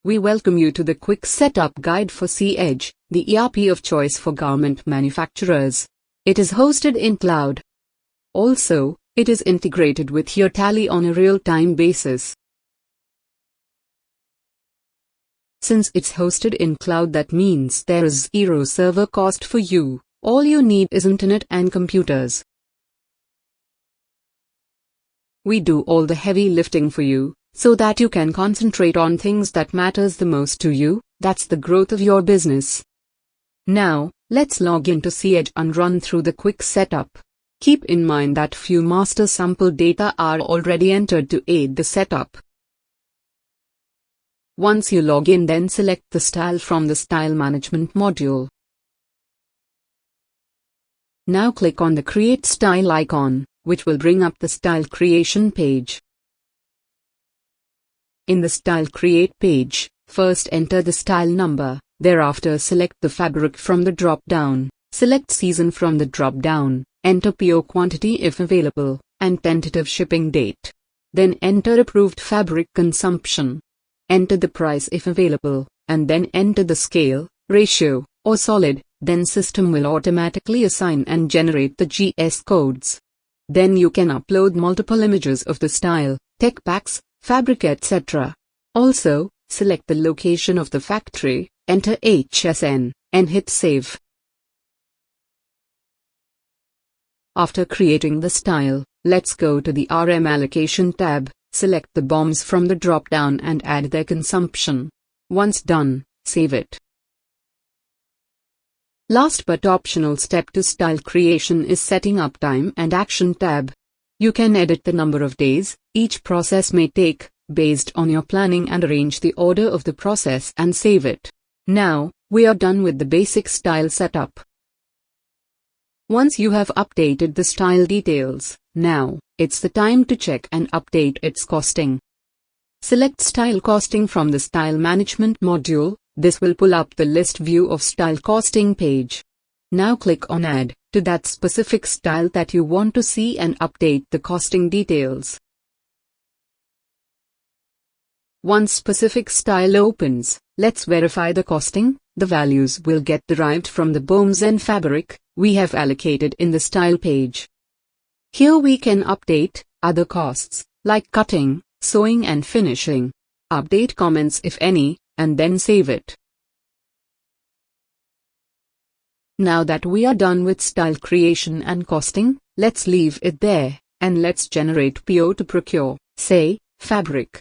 We welcome you to the quick setup guide for Edge, the ERP of choice for garment manufacturers. It is hosted in cloud. Also, it is integrated with your Tally on a real-time basis. Since it's hosted in cloud, that means there is zero server cost for you. All you need is internet and computers. We do all the heavy lifting for you, so that you can concentrate on things that matters the most to you, that's the growth of your business. Now, let's log into Edge and run through the quick setup. Keep in mind that few master sample data are already entered to aid the setup. Once you log in, then select the style from the Style Management module. Now click on the Create Style icon, which will bring up the Style Creation page. In the Style Create page, first enter the style number, thereafter select the fabric from the drop-down, select season from the drop-down, enter PO quantity if available, and tentative shipping date. Then enter approved fabric consumption. Enter the price if available, and then enter the scale, ratio, or solid, then system will automatically assign and generate the GS codes. Then you can upload multiple images of the style, tech packs, fabric, etc. Also, select the location of the factory, enter HSN, and hit save. After creating the style, let's go to the RM allocation tab, select the BOMs from the drop-down and add their consumption. Once done, save it. Last but optional step to style creation is setting up time and action tab. You can edit the number of days each process may take, based on your planning, and arrange the order of the process and save it. Now, we are done with the basic style setup. Once you have updated the style details, now, it's the time to check and update its costing. Select Style Costing from the Style Management module. This will pull up the list view of style costing page. Now click on Add to that specific style that you want to see and update the costing details. Once specific style opens, let's verify the costing. The values will get derived from the BOMs and fabric we have allocated in the style page. Here we can update other costs, like cutting, sewing and finishing. Update comments if any, and then save it. Now that we are done with style creation and costing, let's leave it there, and let's generate PO to procure, say, fabric.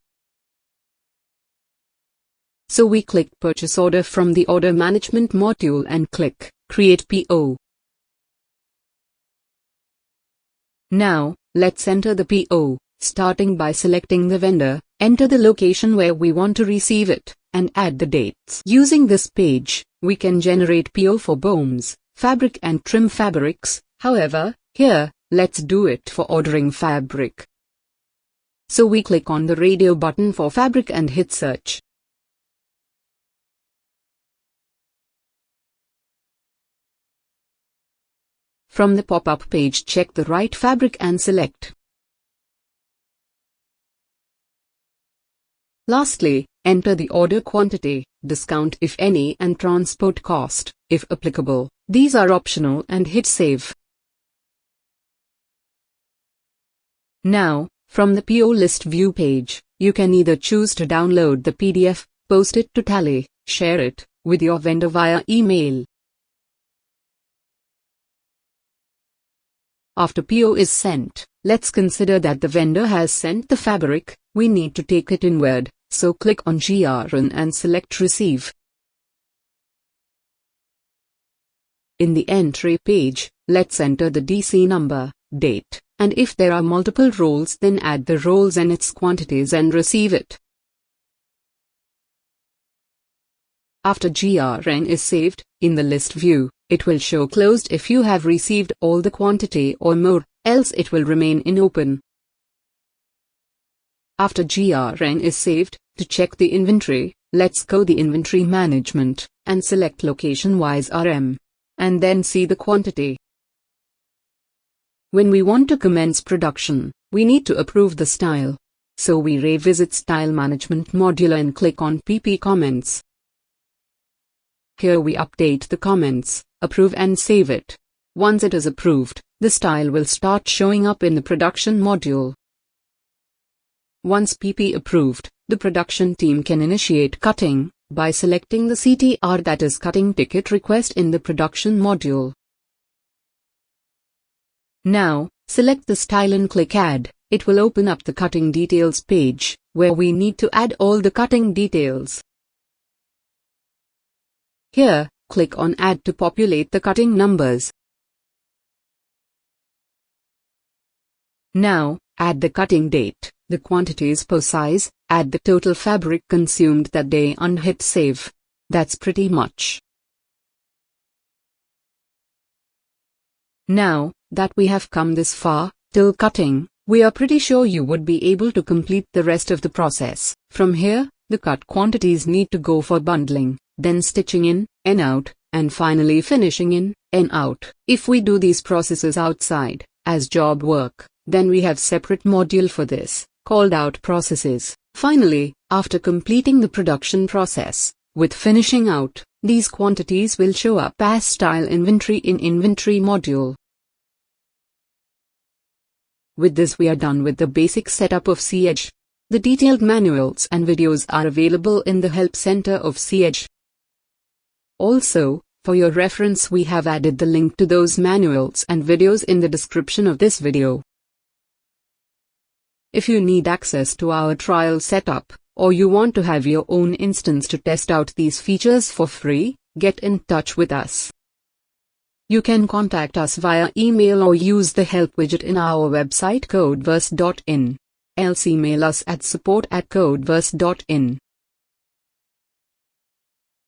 So we click Purchase Order from the Order Management module and click Create PO. Now, let's enter the PO, starting by selecting the vendor, enter the location where we want to receive it, and add the dates. Using this page, we can generate PO for BOMs, fabric and trim fabrics. However, here, let's do it for ordering fabric. So we click on the radio button for fabric and hit search. From the pop-up page, check the right fabric and select. Lastly, enter the order quantity, discount if any, and transport cost, if applicable. These are optional, and hit save. Now, from the PO list view page, you can either choose to download the PDF, post it to Tally, share it with your vendor via email. After PO is sent, let's consider that the vendor has sent the fabric. We need to take it inward, so click on GRN and select Receive. In the entry page, let's enter the DC number, date, and if there are multiple rolls, then add the rolls and its quantities and receive it. After GRN is saved, in the list view, it will show closed if you have received all the quantity or more, else it will remain in open. After GRN is saved, to check the inventory, let's go the Inventory Management, and select Location-wise RM. And then see the quantity. When we want to commence production, we need to approve the style. So we revisit Style Management module and click on PP Comments. Here we update the comments, approve and save it. Once it is approved, the style will start showing up in the production module. Once PP approved, the production team can initiate cutting by selecting the CTR, that is cutting ticket request, in the production module. Now, select the style and click Add. It will open up the cutting details page, where we need to add all the cutting details. Here, click on Add to populate the cutting numbers. Now, add the cutting date, the quantities per size, add the total fabric consumed that day and hit Save. That's pretty much. Now, that we have come this far, till cutting, we are pretty sure you would be able to complete the rest of the process. From here, the cut quantities need to go for bundling, then stitching in, and out, and finally finishing in, and out. If we do these processes outside, as job work, then we have separate module for this, called out processes. Finally, after completing the production process, with finishing out, these quantities will show up as style inventory in inventory module. With this we are done with the basic setup of CEdge. The detailed manuals and videos are available in the Help Center of CEdge. Also, for your reference, we have added the link to those manuals and videos in the description of this video. If you need access to our trial setup, or you want to have your own instance to test out these features for free, get in touch with us. You can contact us via email or use the help widget in our website codeverse.in. Else email us at support@codeverse.in.